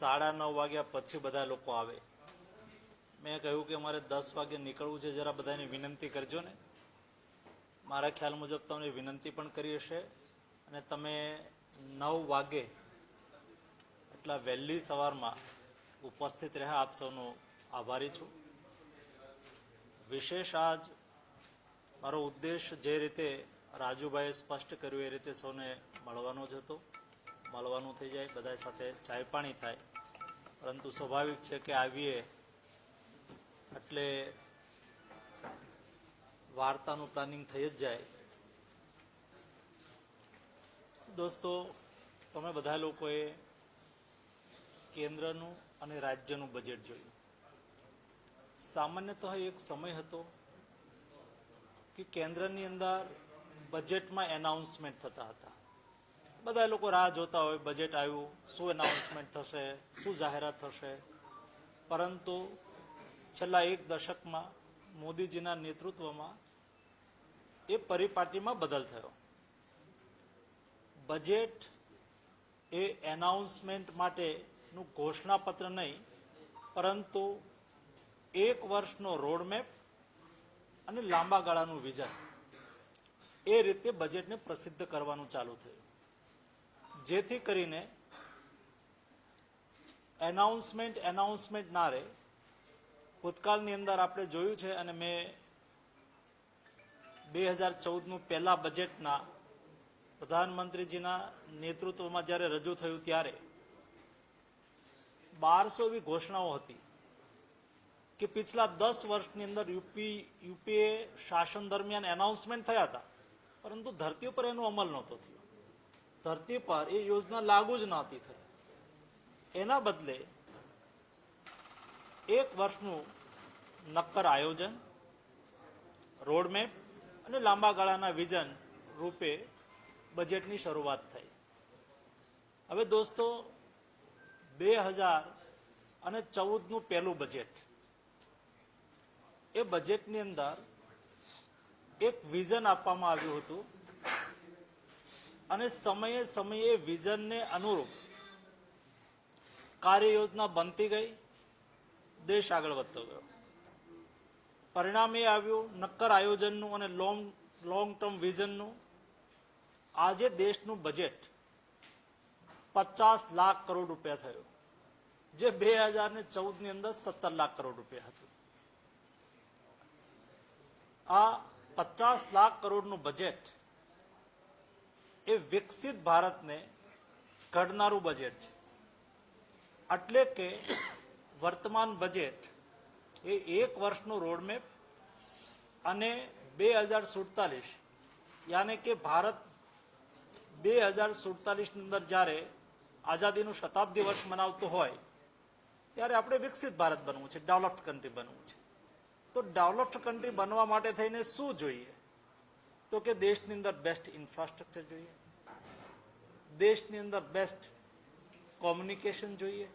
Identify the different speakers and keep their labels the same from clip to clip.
Speaker 1: 9:30 વાગ્યા પછી બધા લોકો આવે. મેં કહ્યું કે અમારે 10 વાગે નીકળવું છે, જરા બધાને વિનંતી કરજો ને. મારા ખ્યાલ મુજબ તમને વિનંતી પણ કરી હશે અને તમે 9 વાગે એટલા વહેલી સવારમાં ઉપસ્થિત રહ્યા. આપ સૌનો આભારી છું. વિશેષ આજ મારો ઉદ્દેશ જે રીતે રાજુભાઈએ સ્પષ્ટ કર્યું એ રીતે સૌને મળવાનો જ હતો. મળવાનું થઈ જાય, બધા સાથે ચાય પાણી થાય, પરંતુ સ્વાભાવિક છે કે આવીએ એટલે વાર્તાનું પ્લાનિંગ થઈ જ જાય. દોસ્તો, તમે બધા લોકોએ કેન્દ્રનું અને રાજ્યનું બજેટ જોયું. સામાન્યતઃ એક સમય હતો કે કેન્દ્રની અંદર બજેટમાં એનાઉન્સમેન્ટ થતા હતા. બધા લોકો રાહ જોતા હોય, બજેટ આવ્યું, શું એનાઉન્સમેન્ટ થશે, શું જાહેરાત થશે. પરંતુ છેલ્લા એક દશકમાં મોદીજીના નેતૃત્વમાં એ પરિપાટીમાં બદલ થયો. બજેટ એ એનાઉન્સમેન્ટ માટેનું ઘોષણાપત્ર નહીં, પરંતુ એક વર્ષનો રોડમેપ અને લાંબા ગાળાનું વિઝન, એ રીતે બજેટને પ્રસિદ્ધ કરવાનું ચાલુ થયું. જેથી કરીને એનાઉન્સમેન્ટ ના રહે. ભૂતકાળની અંદર આપણે જોયું છે, અને મેં 2014નું પહેલા બજેટના પ્રધાનમંત્રીજીના નેતૃત્વમાં જ્યારે રજૂ થયું ત્યારે 1200 એવી ઘોષણાઓ હતી કે પિછલા 10 વર્ષની અંદર યુપીએ શાસન દરમિયાન એનાઉન્સમેન્ટ થયા હતા, પરંતુ ધરતી ઉપર એનો અમલ નહોતો થયો. ધરતી પર એ યોજના લાગુ જ નહોતી થઈ. એના બદલે એક વર્ષનું નક્કર આયોજન, રોડમેપ અને લાંબા ગાળાના વિઝન રૂપે બજેટની શરૂઆત થઈ. હવે દોસ્તો, 2014નું પહેલું બજેટ, એ બજેટની અંદર એક વિઝન આપવામાં આવ્યું હતું અને સમયે સમયે વિઝનને અનુરૂપ કાર્ય યોજના બનતી ગઈ, દેશ આગળ વધતો ગયો. પરિણામ એ આવ્યું નક્કર આયોજનનું અને લોંગ ટર્મ વિઝનનું. આજે દેશનું બજેટ 50 લાખ કરોડ રૂપિયા થયું, જે 2014ની અંદર 17 લાખ કરોડ રૂપિયા હતું. આ 50 લાખ કરોડનું બજેટ એ વિકસિત ભારતને ઘડનારું બજેટ છે. એટલે કે વર્તમાન બજેટ એ એક વર્ષનો રોડમેપ અને 2047 યાને કે ભારત 2047ની અંદર જ્યારે આઝાદીનું શતાબ્દી વર્ષ મનાવતો હોય ત્યારે આપણે વિકસિત ભારત બનવું છે, ડેવલપ્ડ કન્ટ્રી બનવું છે. તો ડેવલપ્ડ કન્ટ્રી બનવા માટે થઈને શું જોઈએ? તો કે દેશની અંદર બેસ્ટ ઇન્ફ્રાસ્ટ્રક્ચર જોઈએ, દેશની અંદર બેસ્ટ કોમ્યુનિકેશન જોઈએ,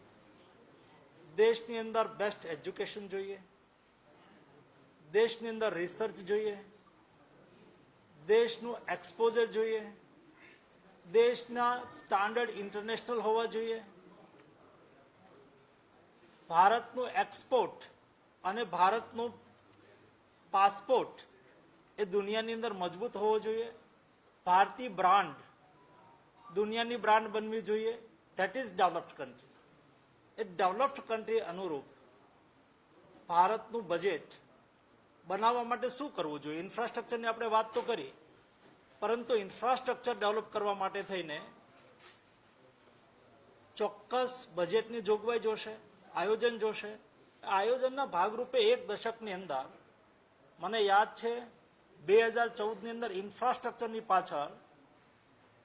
Speaker 1: દેશની અંદર બેસ્ટ એજ્યુકેશન જોઈએ, દેશની અંદર રિસર્ચ જોઈએ, દેશનું એક્સપોઝર જોઈએ, દેશના સ્ટાન્ડર્ડ ઇન્ટરનેશનલ હોવા જોઈએ, ભારતનું એક્સપોર્ટ અને ભારતનું પાસપોર્ટ એ દુનિયાની અંદર મજબૂત હોવો જોઈએ, ભારતીય બ્રાન્ડ દુનિયાની બ્રાન્ડ બનવી જોઈએ. That is developed country. A developed country અનુરૂપ ભારતનું બજેટ બનાવવા માટે શું કરવું જોઈએ? ઇન્ફ્રાસ્ટ્રક્ચરની આપણે વાત તો કરી, પરંતુ ઇન્ફ્રાસ્ટ્રક્ચર ડેવલપ કરવા માટે થઈને ચોક્કસ બજેટની જોગવાઈ જોશે, આયોજન જોશે. આયોજનના ભાગરૂપે એક દશકની અંદર મને યાદ છે 2014ની અંદર ઇન્ફ્રાસ્ટ્રક્ચરની પાછળ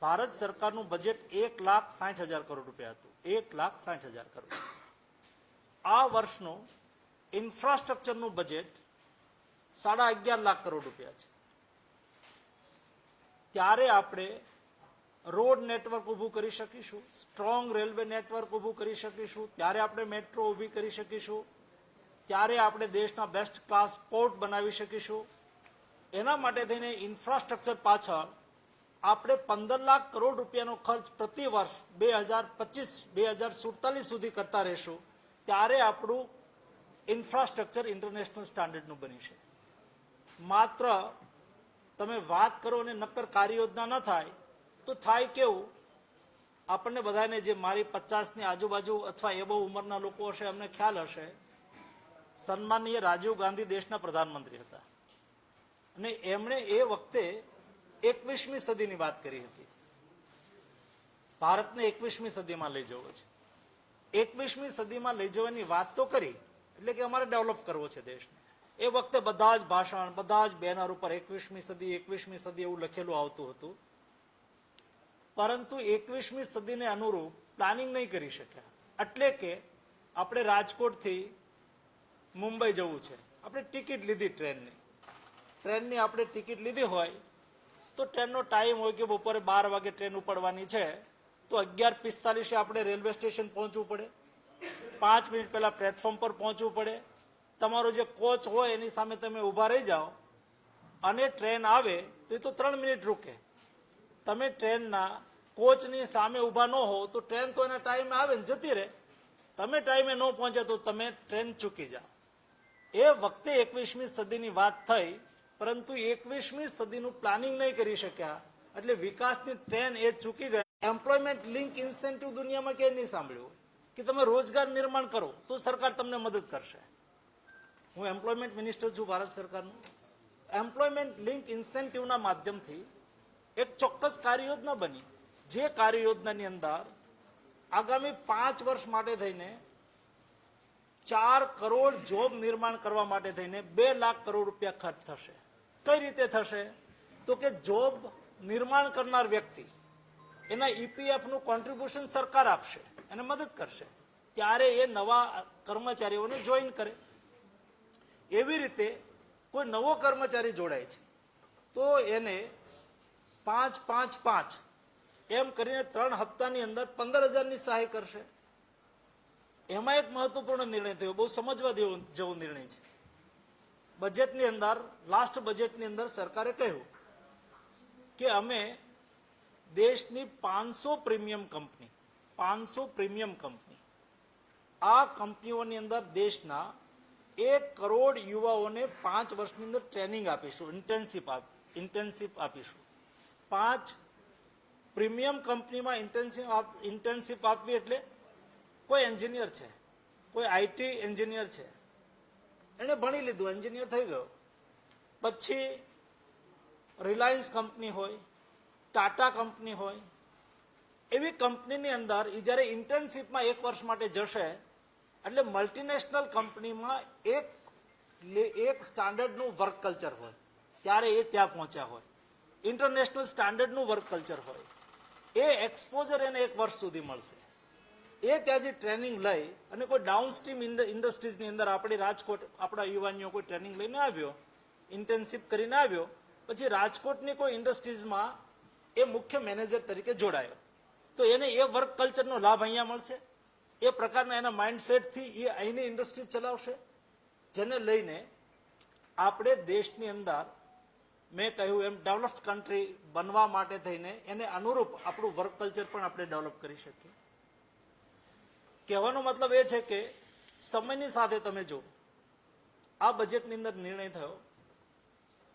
Speaker 1: ભારત સરકારનું બજેટ 1,60,000 કરોડ રૂપિયા હતું. 1,60,000 કરોડ. આ વર્ષનું ઇન્ફ્રાસ્ટ્રક્ચરનું બજેટ 11.5 લાખ કરોડ રૂપિયા છે. ત્યારે આપણે રોડ નેટવર્ક ઊભું કરી શકીશું, સ્ટ્રોંગ રેલવે નેટવર્ક ઊભું કરી શકીશું, ત્યારે આપણે મેટ્રો ઊભી કરી શકીશું, ત્યારે આપણે દેશના બેસ્ટ ક્લાસ પોર્ટ બનાવી શકીશું. એના માટે થઈને ઇન્ફ્રાસ્ટ્રક્ચર પાછળ આપણે 15 લાખ કરોડ રૂપિયાનો ખર્ચ પ્રતિ વર્ષ 2025-2047 સુધી કરતા રહેશું ત્યારે આપણું ઇન્ફ્રાસ્ટ્રક્ચર ઇન્ટરનેશનલ સ્ટાન્ડર્ડનું બની છે. માત્ર તમે વાત કરો અને નક્કર કાર્યયોજના ન થાય તો થાય કેવું, આપણને બધાને જે મારી 50ની આજુબાજુ અથવા એબો ઉંમરના લોકો હશે એમને ખ્યાલ હશે, સન્માનીય રાજીવ ગાંધી દેશના પ્રધાનમંત્રી હતા અને એમણે એ વખતે 21મી સદીની વાત કરી હતી. ભારતને 21મી સદીમાં લઈ જવો છે. 21મી સદીમાં લઈ જવાની વાત તો કરી, એટલે કે અમારે ડેવલપ કરવો છે દેશને. એ વખતે બધા જ ભાષણ, બધા જ બેનર ઉપર 21મી સદી એવું લખેલું આવતું હતું, પરંતુ 21મી સદીને અનુરૂપ પ્લાનિંગ નહીં કરી શક્યા. એટલે કે આપણે રાજકોટથી મુંબઈ જવું છે, આપણે ટિકિટ લીધી ટ્રેનની આપણે ટિકિટ લીધી હોય તો ટ્રેનનો ટાઈમ હોય કે બપોરે 12 વાગે ટ્રેન ઉપડવાની છે, તો 11:45 આપણે રેલવે સ્ટેશન પહોંચવું પડે, 5 મિનિટ પહેલા પ્લેટફોર્મ પર પહોંચવું પડે. તમારો જે કોચ હોય એની સામે તમે ઊભા રહી જાઓ અને ટ્રેન આવે તો એ તો 3 મિનિટ રૂકે. તમે ટ્રેનના કોચની સામે ઊભા ન હો તો ટ્રેન તો એના ટાઈમે આવે ને જતી રહે. તમે ટાઈમે ન પહોંચ્યા તો તમે ટ્રેન ચૂકી જાઓ. એ વખતે 21મી સદીની વાત થઈ, પરંતુ 21મી સદીનું પ્લાનિંગ નહીં કરી શક્યા એટલે વિકાસની ટ્રેન એ ચૂકી ગયા. એમ્પ્લોયમેન્ટ લિંક ઇન્સેન્ટિવ દુનિયામાં ક્યાંય નહીં સાંભળ્યું કે તમે રોજગાર નિર્માણ કરો તો સરકાર તમને મદદ કરશે. હું એમ્પ્લોયમેન્ટ મિનિસ્ટર છું ભારત સરકારનું. એમ્પ્લોયમેન્ટ લિંક ઇન્સેન્ટિવના માધ્યમથી એક ચોક્કસ કાર્યયોજના બની, જે કાર્યયોજનાની અંદર આગામી 5 વર્ષ માટે થઈને 4 કરોડ જોબ નિર્માણ કરવા માટે થઈને 2 લાખ કરોડ રૂપિયા ખર્ચ થશે. કઈ રીતે થશે? તો કે જોબ નિર્માણ કરનાર વ્યક્તિ એના ઈપીએફનું કોન્ટ્રીબ્યુશન સરકાર આપશે, એને મદદ કરશે, ત્યારે એ નવા કર્મચારીઓને જોઈન કરે. એવી રીતે કોઈ નવો કર્મચારી જોડાય છે તો એને 5-5-5 એમ કરીને 3 હપ્તાની અંદર 15,000ની સહાય કરશે. એમાં એક મહત્વપૂર્ણ નિર્ણય થયો, બહુ સમજવા જેવો નિર્ણય છે. બજેટની અંદર, લાસ્ટ બજેટની અંદર સરકારે કહ્યું કે અમે દેશની 500 પ્રીમિયમ કંપની આ કંપનીઓની અંદર દેશના 1 કરોડ યુવાઓને 5 વર્ષની અંદર ટ્રેનિંગ આપીશું, ઇન્ટર્નશીપ આપીશું. 5 પ્રીમિયમ કંપનીમાં ઇન્ટર્નશીપ આપવી એટલે કોઈ એન્જિનિયર છે, કોઈ આઈટી એન્જિનિયર છે, એને ભણી લીધું, એન્જિનિયર થઈ ગયો, પછી રિલાયન્સ કંપની હોય, ટાટા કંપની હોય, એવી કંપનીની અંદર એ જ્યારે ઇન્ટર્નશીપમાં 1 વર્ષ માટે જશે એટલે મલ્ટીનેશનલ કંપનીમાં એક સ્ટાન્ડર્ડનું વર્ક કલ્ચર હોય, ત્યારે એ ત્યાં પહોંચ્યા હોય, ઇન્ટરનેશનલ સ્ટાન્ડર્ડનું વર્ક કલ્ચર હોય, એ એક્સપોઝર એને 1 વર્ષ સુધી મળશે. એ ત્યાંથી ટ્રેનિંગ લઈ અને કોઈ ડાઉનસ્ટ્રીમ ઇન્ડસ્ટ્રીઝની અંદર આપણી રાજકોટ આપણા યુવાનીઓ કોઈ ટ્રેનિંગ લઈને આવ્યો, ઇન્ટર્નશીપ કરીને આવ્યો, પછી રાજકોટની કોઈ ઇન્ડસ્ટ્રીઝમાં એ મુખ્ય મેનેજર તરીકે જોડાયો, તો એને એ વર્ક કલ્ચરનો લાભ અહીંયા મળશે. એ પ્રકારના એના માઇન્ડસેટથી એ અહીંની ઇન્ડસ્ટ્રી ચલાવશે, જેને લઈને આપણે દેશની અંદર મેં કહ્યું એમ ડેવલપ્ડ કન્ટ્રી બનવા માટે થઈને એને અનુરૂપ આપણું વર્ક કલ્ચર પણ આપણે ડેવલપ કરી શકીએ. કહેવાનો મતલબ એ છે કે સમયની સાથે તમે જો આ બજેટની અંદર નિર્ણય થયો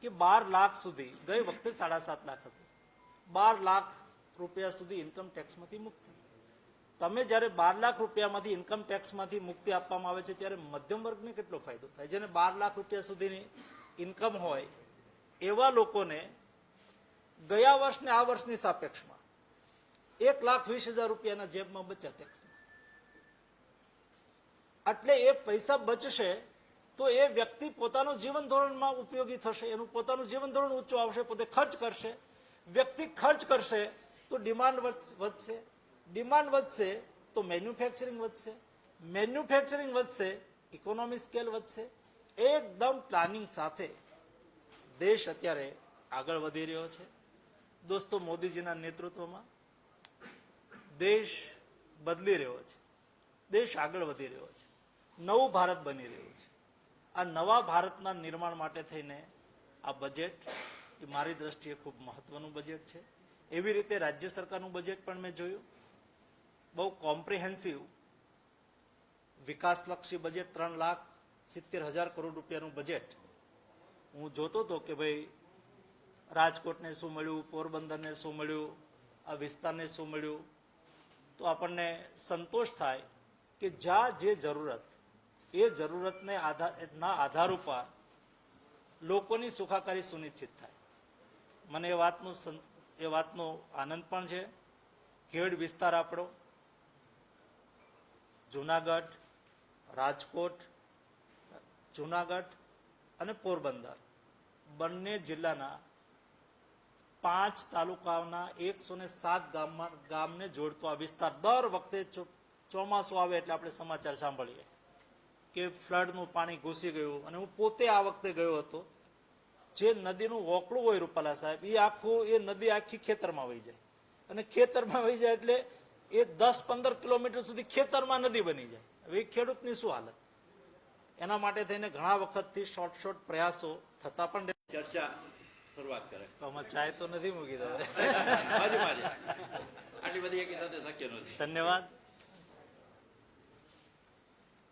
Speaker 1: કે 12 લાખ સુધી, ગઈ વખતે 7.5 લાખ હતું, 12 લાખ રૂપિયા સુધી ઇન્કમ ટેક્સમાંથી મુક્તિ. તમે જ્યારે 12 લાખ રૂપિયામાંથી ઇન્કમ ટેક્સમાંથી મુક્તિ આપવામાં આવે છે ત્યારે મધ્યમ વર્ગને કેટલો ફાયદો થાય? જેને 12 લાખ રૂપિયા સુધીની ઇન્કમ હોય એવા લોકોને ગયા વર્ષને આ વર્ષની સાપેક્ષમાં 1,20,000 રૂપિયાના જેબમાં બચ્યા ટેક્સમાં. એટલે એ પૈસા બચશે તો એ વ્યક્તિ પોતાનું જીવન ધોરણમાં ઉપયોગી થશે, એનું પોતાનું જીવન ધોરણ ઊંચું આવશે, પોતે ખર્ચ કરશે. વ્યક્તિ ખર્ચ કરશે તો ડિમાન્ડ વધશે, ડિમાન્ડ વધશે તો મેન્યુફેક્ચરિંગ વધશે, મેન્યુફેક્ચરિંગ વધશે, ઇકોનોમી સ્કેલ વધશે. એકદમ પ્લાનિંગ સાથે દેશ અત્યારે આગળ વધી રહ્યો છે. દોસ્તો, મોદીજીના નેતૃત્વમાં દેશ બદલી રહ્યો છે, દેશ આગળ વધી રહ્યો છે, નવું ભારત બની રહ્યું છે. આ નવા ભારતના નિર્માણ માટે થઈને આ બજેટ એ મારી દ્રષ્ટિએ ખૂબ મહત્વનું બજેટ છે. એવી રીતે રાજ્ય સરકારનું બજેટ પણ મેં જોયું, બહુ કોમ્પ્રિહેન્સિવ વિકાસલક્ષી બજેટ, 3,70,000 કરોડ રૂપિયાનું બજેટ. હું જોતો હતો કે ભાઈ રાજકોટને શું મળ્યું, પોરબંદરને શું મળ્યું, આ વિસ્તારને શું મળ્યું, તો આપણને સંતોષ થાય કે જ્યાં જે જરૂરત, એ જરૂરતને આધાર ઉપર લોકોની સુખાકારી સુનિશ્ચિત થાય. મને એ વાતનો આનંદ પણ છે. ખેડ વિસ્તાર આપણો, જુનાગઢ, રાજકોટ, જુનાગઢ અને પોરબંદર બંને જિલ્લાના 5 તાલુકાઓના 107 ગામને જોડતો આ વિસ્તાર. દર વખતે ચોમાસું આવે એટલે આપણે સમાચાર સાંભળીએ કે ફ્લડનું પાણી ઘૂસી ગયું. અને હું પોતે આ વખતે ગયો હતો. જે નદીનું વોકળું હોય રૂપાલા સાહેબ, એ નદી આખી ખેતરમાં વહી જાય, અને ખેતરમાં વહી જાય એટલે એ 10-15 કિલોમીટર સુધી ખેતરમાં નદી બની જાય. હવે એ ખેડૂતની શું હાલત? એના માટે થઈને ઘણા વખતથી શોર્ટ પ્રયાસો થતા પણ
Speaker 2: ચર્ચા શરૂઆત કરે.
Speaker 1: આમાં ચાય તો નથી મૂકી દો.
Speaker 2: આટલી બધી એકી સાથે શક્ય નથી.
Speaker 1: ધન્યવાદ.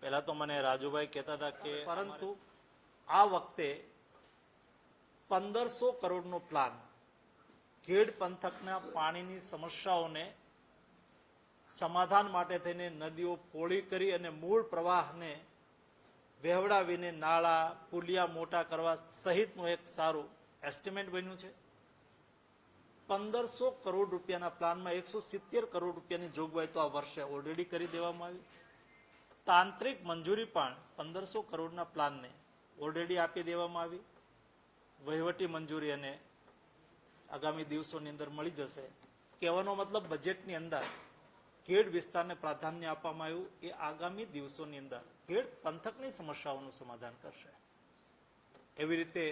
Speaker 1: પહેલા તો મને રાજુભાઈ કહેતા હતા કે પરંતુ આ વખતે 1,500 કરોડનો પ્લાન ખેડ પંથકના પાણીની સમસ્યાઓને સમાધાન માટે થઈને નદીઓ પહોળી કરી અને મૂળ પ્રવાહને વહેવડાવીને નાળા, પુલિયા મોટા કરવા સહિતનું એક સારું એસ્ટિમેટ બન્યું છે. 1,500 કરોડ રૂપિયાના પ્લાનમાં 170 કરોડ રૂપિયાની જોગવાઈ તો આ વર્ષે ઓલરેડી કરી દેવામાં આવી. તાંત્રિક મંજૂરી પણ 1,500 કરોડના પ્લાનને ઓલરેડી આપી દેવામાં આવી. વહીવટી મંજૂરી અને આગામી દિવસોની અંદર મળી જશે. કહેવાનો મતલબ બજેટની અંદર ખેડ વિસ્તારને પ્રાધાન્ય આપવામાં આવ્યું. એ આગામી દિવસોની અંદર ખેડ પંથકની સમસ્યાઓનું સમાધાન કરશે. એવી રીતે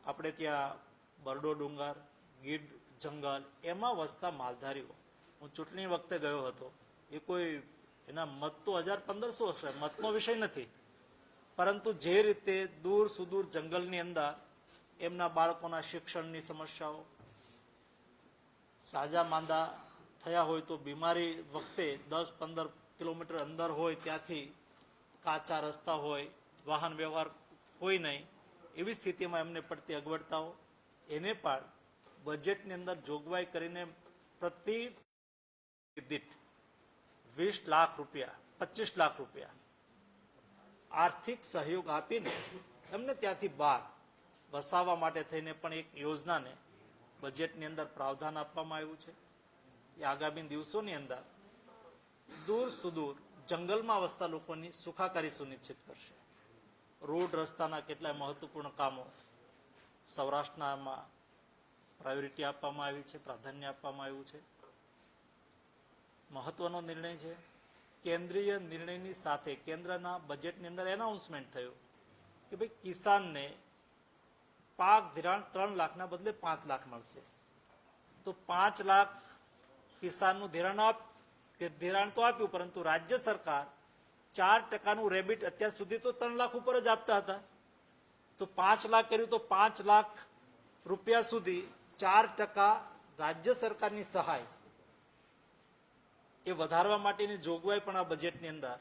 Speaker 1: આપણે ત્યાં બરડો ડુંગર, ગીર જંગલ, એમાં વસતા માલધારીઓ, હું ચૂંટણી વખતે ગયો હતો. એ કોઈ એના મત તો 1,000-1,500 હશે, મતનો વિષય નથી, પરંતુ જે રીતે દૂર સુદૂર જંગલની અંદર એમના બાળકોના શિક્ષણની સમસ્યાઓ, સાજા માંદા થયા હોય તો બીમારી વખતે 10-15 કિલોમીટર અંદર હોય, ત્યાંથી કાચા રસ્તા હોય, વાહન વ્યવહાર હોય નહીં, એવી સ્થિતિમાં એમને પડતી અગવડતાઓ, એને પણ બજેટની અંદર જોગવાઈ કરીને પ્રતિ દીઠ 20 લાખ રૂપિયા, 25 લાખ રૂપિયા આર્થિક સહયોગ આપીને એમને ત્યાંથી બહાર વસાવવા માટે થઈને પણ એક યોજનાને બજેટની અંદર પ્રાવધાન આપવામાં આવ્યું છે. એ આગામી દિવસોની અંદર દૂર સુદૂર જંગલમાં વસતા લોકોની સુખાકારી સુનિશ્ચિત કરશે. રોડ રસ્તાના કેટલાય મહત્વપૂર્ણ કામો સૌરાષ્ટ્રમાં પ્રાયોરિટી આપવામાં આવી છે, પ્રાધાન્ય આપવામાં આવ્યું છે. મહત્વનો નિર્ણય છે. કેન્દ્રીય નિર્ણયની સાથે કેન્દ્રના બજેટની અંદર એનાઉન્સમેન્ટ થયું કે ભાઈ કિસાનને પાક ધિરાણ 3 લાખના બદલે 5 લાખ મળશે. તો 5 લાખ કિસાનનું ધિરાણ તો આપ્યું, પરંતુ રાજ્ય સરકાર 4%નું રેબિટ અત્યાર સુધી તો 3 લાખ ઉપર જ આપતા હતા. તો 5 લાખ કર્યું, તો 5 લાખ રૂપિયા સુધી 4% રાજ્ય સરકારની સહાય એ વધારવા માટેની જોગવાઈ પણ આ બજેટની અંદર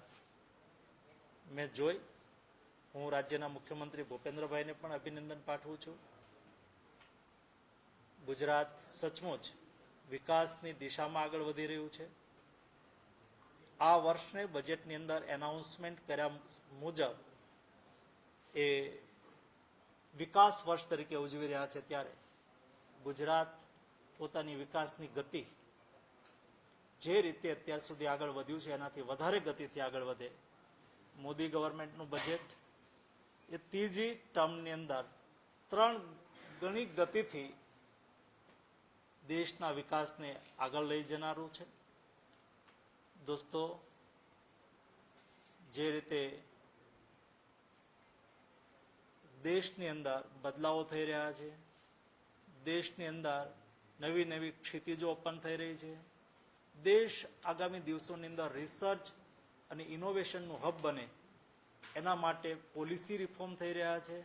Speaker 1: મેં જોઈ. હું રાજ્યના મુખ્યમંત્રી ભૂપેન્દ્રભાઈને પણ અભિનંદન પાઠવું છું. ગુજરાત સચમુચ વિકાસની દિશામાં આગળ વધી રહ્યું છે. આ વર્ષને બજેટની અંદર એનાઉન્સમેન્ટ કર્યા મુજબ એ વિકાસ વર્ષ તરીકે ઉજવી રહ્યા છે. ત્યારે ગુજરાત પોતાની વિકાસની ગતિ જે રીતે અત્યાર સુધી આગળ વધ્યું છે એનાથી વધારે ગતિથી આગળ વધે. મોદી ગવર્મેન્ટનું બજેટ એ ત્રીજી ટર્મની અંદર 3 ગણી ગતિથી દેશના વિકાસને આગળ લઈ જનારું છે. દોસ્તો, જે રીતે દેશની અંદર બદલાવો થઈ રહ્યા છે, દેશની અંદર નવી નવી ક્ષિતિજો ઓપન થઈ રહી છે, દેશ આગામી દિવસોની અંદર રિસર્ચ અને ઇનોવેશનનું હબ બને એના માટે પોલિસી રિફોર્મ થઈ રહ્યા છે.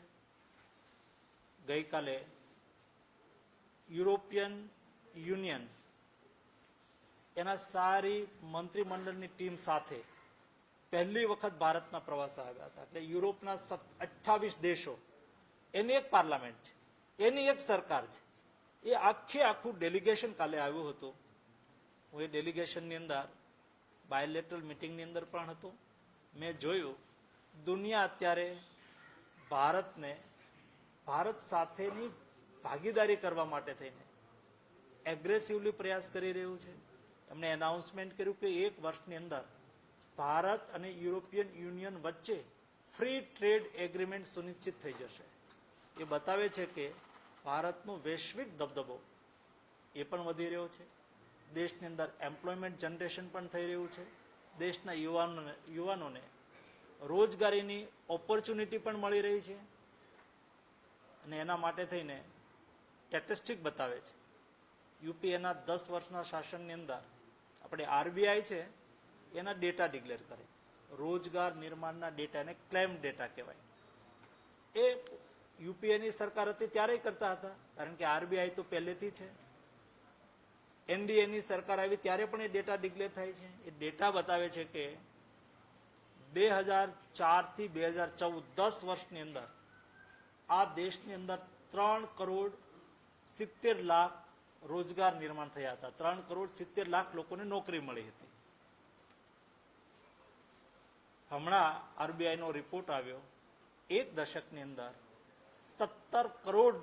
Speaker 1: ગઈકાલે યુરોપિયન યુનિયન એના સારી મંત્રીમંડળની ટીમ સાથે પહેલી વખત ભારતના પ્રવાસે આવ્યા હતા. એટલે યુરોપના 28 દેશો, એની એક પાર્લામેન્ટ છે, એની એક સરકાર છે, એ આખું ડેલિગેશન કાલે આવ્યું હતું. હું એ ડેલિગેશનની અંદર બાયલેટરલ મિટિંગની અંદર પણ હતો. મેં જોયું દુનિયા અત્યારે ભારત સાથેની ભાગીદારી કરવા માટે થઈને એગ્રેસિવલી પ્રયાસ કરી રહ્યું છે. એમણે એનાઉન્સમેન્ટ કર્યું કે 1 વર્ષની અંદર ભારત અને યુરોપિયન યુનિયન વચ્ચે ફ્રી ટ્રેડ એગ્રીમેન્ટ સુનિશ્ચિત થઈ જશે. એ બતાવે છે કે ભારતનો વૈશ્વિક દબદબો એ પણ વધી રહ્યો છે. દેશની અંદર એમ્પ્લોયમેન્ટ જનરેશન પણ થઈ રહ્યું છે. દેશના યુવાનોને રોજગારીની ઓપોર્ચ્યુનિટી પણ મળી રહી છે. અને એના માટે થઈને સ્ટેટિસ્ટિક બતાવે છે યુપીએના 10 વર્ષના શાસનની અંદર આપણે આરબીઆઈ છે એના ડેટા ડિક્લેર કરે, રોજગાર નિર્માણના ડેટા, એને ક્લેમ ડેટા કહેવાય. એ યુપીએની સરકાર હતી ત્યારે કરતા હતા, કારણ કે આરબીઆઈ તો પહેલેથી છે. એનડીએની સરકાર આવી ત્યારે પણ એ ડેટા ડિક્લેર થાય છે. એ ડેટા બતાવે છે કે 2004 થી 2014 10 વર્ષની અંદર આ દેશની અંદર 3,70,00,000 રોજગાર નિર્માણ થયા હતા. 3,70,00,000 લોકોને નોકરી મળી હતી. હમણાં આરબીઆઈ નો રિપોર્ટ આવ્યો, 1 દશકની અંદર 17 કરોડ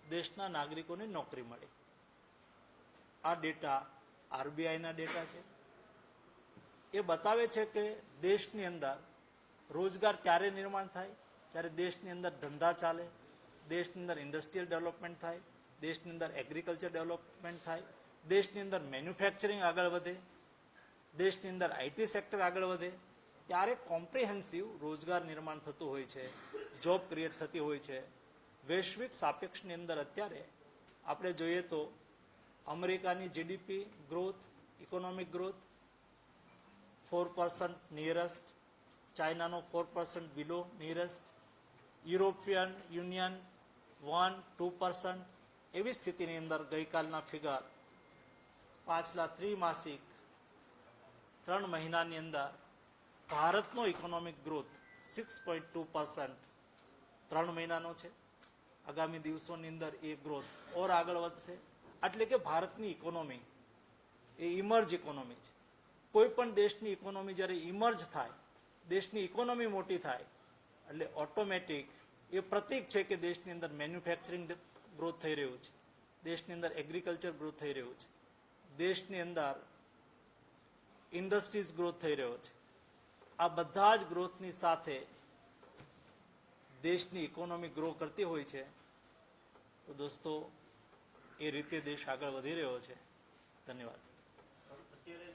Speaker 1: દેશના નાગરિકોને નોકરી મળી. આ ડેટા આરબીઆઈના ડેટા છે. એ બતાવે છે કે દેશની અંદર રોજગાર ક્યારે નિર્માણ થાય, જ્યારે દેશની અંદર ધંધા ચાલે, દેશની અંદર ઇન્ડસ્ટ્રીયલ ડેવલપમેન્ટ થાય, દેશની અંદર એગ્રીકલ્ચર ડેવલપમેન્ટ થાય, દેશની અંદર મેન્યુફેક્ચરિંગ આગળ વધે, દેશની અંદર આઈટી સેક્ટર આગળ વધે, ત્યારે કોમ્પ્રિહેન્સિવ રોજગાર નિર્માણ થતું હોય છે, જોબ ક્રિએટ થતી હોય છે. વૈશ્વિક સાપેક્ષની અંદર અત્યારે આપણે જોઈએ તો અમેરિકાની GDP growth, economic growth 4% nearest, ચાઇનાનો 4% બિલો નિયરેસ્ટ, યુરોપિયન યુનિયન 1-2%. એવી સ્થિતિની અંદર ગઈકાલના ફિગર પાછલા ત્રિમાસિક 3 મહિનાની અંદર ભારતનો ઇકોનોમિક ગ્રોથ 6.2% 3 મહિનાનો છે. આગામી દિવસોની અંદર એ ગ્રોથ ઓર આગળ વધશે. એટલે કે ભારતની ઇકોનોમી એ ઇમર્જ ઇકોનોમી છે. કોઈ પણ દેશની ઇકોનોમી જ્યારે ઇમર્જ થાય, દેશની ઇકોનોમી મોટી થાય, એટલે ઓટોમેટિક એ પ્રતીક છે કે દેશની અંદર મેન્યુફેક્ચરિંગ ગ્રોથ થઈ રહ્યું છે, દેશની અંદર એગ્રીકલ્ચર ગ્રોથ થઈ રહ્યું છે, દેશની અંદર ઇન્ડસ્ટ્રીઝ ગ્રોથ થઈ રહ્યો છે. આ બધા જ ગ્રોથની સાથે દેશની ઇકોનોમી ગ્રો કરતી હોય છે. તો દોસ્તો, એ રીતે દેશ આગળ વધી રહ્યો છે. ધન્યવાદ.
Speaker 3: અત્યારે